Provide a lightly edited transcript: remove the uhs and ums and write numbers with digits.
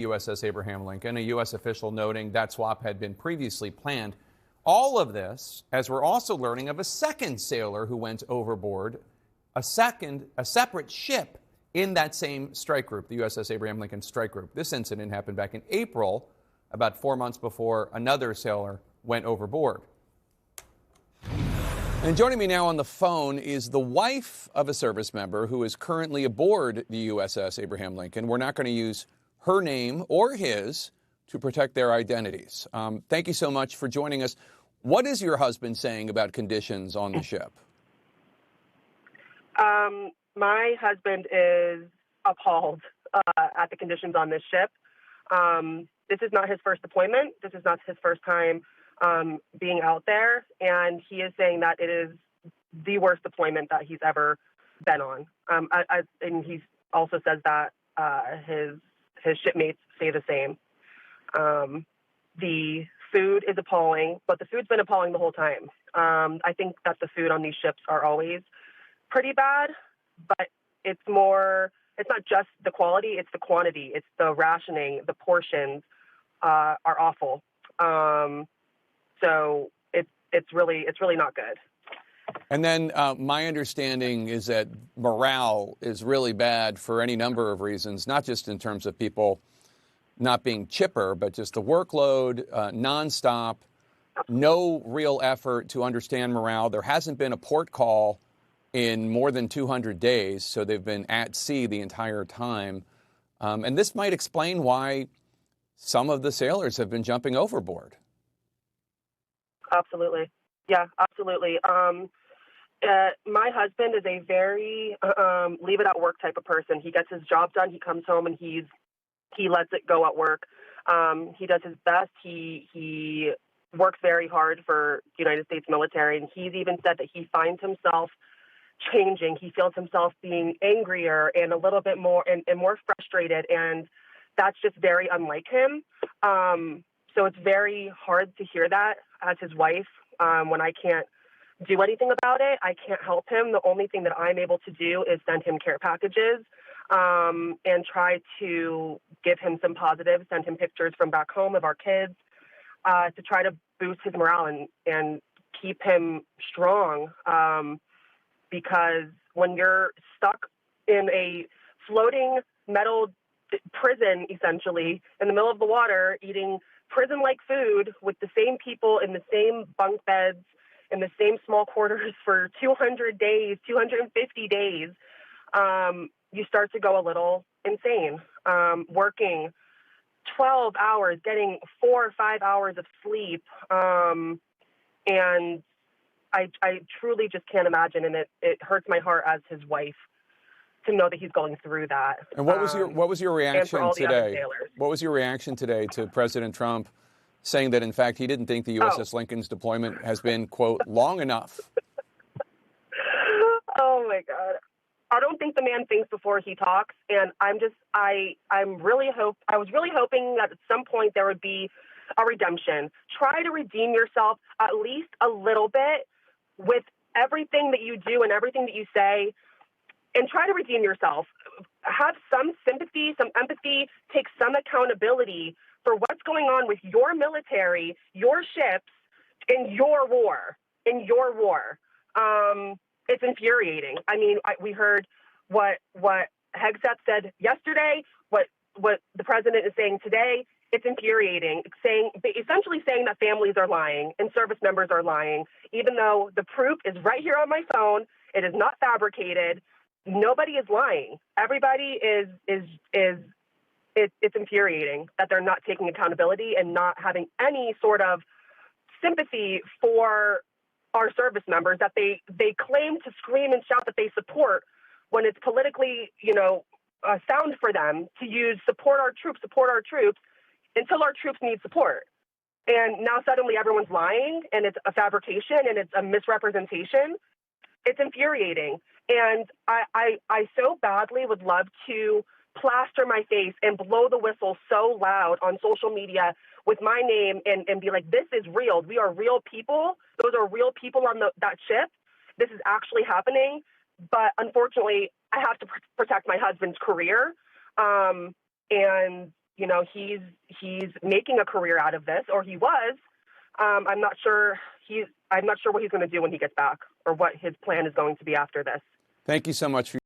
USS Abraham Lincoln, a U.S. official noting that swap had been previously planned. All of this, as we're also learning of a second sailor who went overboard, a separate ship in that same strike group, the USS Abraham Lincoln strike group. This incident happened back in April, about 4 months before another sailor went overboard. And joining me now on the phone is the wife of a service member who is currently aboard the USS Abraham Lincoln. We're not going to use her name or his to protect their identities. Thank you so much for joining us. What is your husband saying about conditions on the ship? My husband is appalled at the conditions on this ship. This is not his first deployment. This is not his first time being out there, and he is saying that it is the worst deployment that he's ever been on. And he also says that his shipmates say the same. The food is appalling, but the food's been appalling the whole time. I think that the food on these ships are always pretty bad, but it's not just the quality, it's the quantity, it's the rationing, the portions are awful. So it's really not good. And then my understanding is that morale is really bad for any number of reasons, not just in terms of people not being chipper, but just the workload, nonstop, no real effort to understand morale. There hasn't been a port call in more than 200 days, so they've been at sea the entire time. And this might explain why some of the sailors have been jumping overboard. Absolutely. Yeah, absolutely. My husband is a very leave it at work type of person. He gets his job done. He comes home and he lets it go at work. He does his best. He works very hard for the United States military, and he's even said that he finds himself changing. He feels himself being angrier and a little bit more and more frustrated, and that's just very unlike him. So it's very hard to hear that as his wife when I can't do anything about it. I can't help him. The only thing that I'm able to do is send him care packages and try to give him some positives, send him pictures from back home of our kids to try to boost his morale and keep him strong. Because when you're stuck in a floating metal prison, essentially, in the middle of the water, eating prison-like food with the same people in the same bunk beds, in the same small quarters for 200 days, 250 days, you start to go a little insane. Working 12 hours, getting 4 or 5 hours of sleep, and I truly just can't imagine, and it hurts my heart as his wife to know that he's going through that. And what was your reaction today? What was your reaction today to President Trump saying that, in fact, he didn't think the USS Lincoln's deployment has been, quote, long enough? Oh, my God. I don't think the man thinks before he talks, and I was really hoping that at some point there would be a redemption. Try to redeem yourself at least a little bit with everything that you do and everything that you say, and try to redeem yourself. Have some sympathy, some empathy, take some accountability for what's going on with your military, your ships, in your war. It's infuriating. I mean, we heard what Hegseth said yesterday, what the president is saying today. It's infuriating, essentially saying that families are lying and service members are lying, even though the proof is right here on my phone. It is not fabricated. Nobody is lying. Everybody it's infuriating that they're not taking accountability and not having any sort of sympathy for our service members that they claim to scream and shout that they support when it's politically, sound for them to use support our troops until our troops need support. And now suddenly everyone's lying and it's a fabrication and it's a misrepresentation. It's infuriating. And I so badly would love to plaster my face and blow the whistle so loud on social media with my name and be like, this is real. We are real people. Those are real people on that ship. This is actually happening. But unfortunately, I have to protect my husband's career. And, he's making a career out of this, or he was. I'm not sure what he's going to do when he gets back, or what his plan is going to be after this. Thank you so much for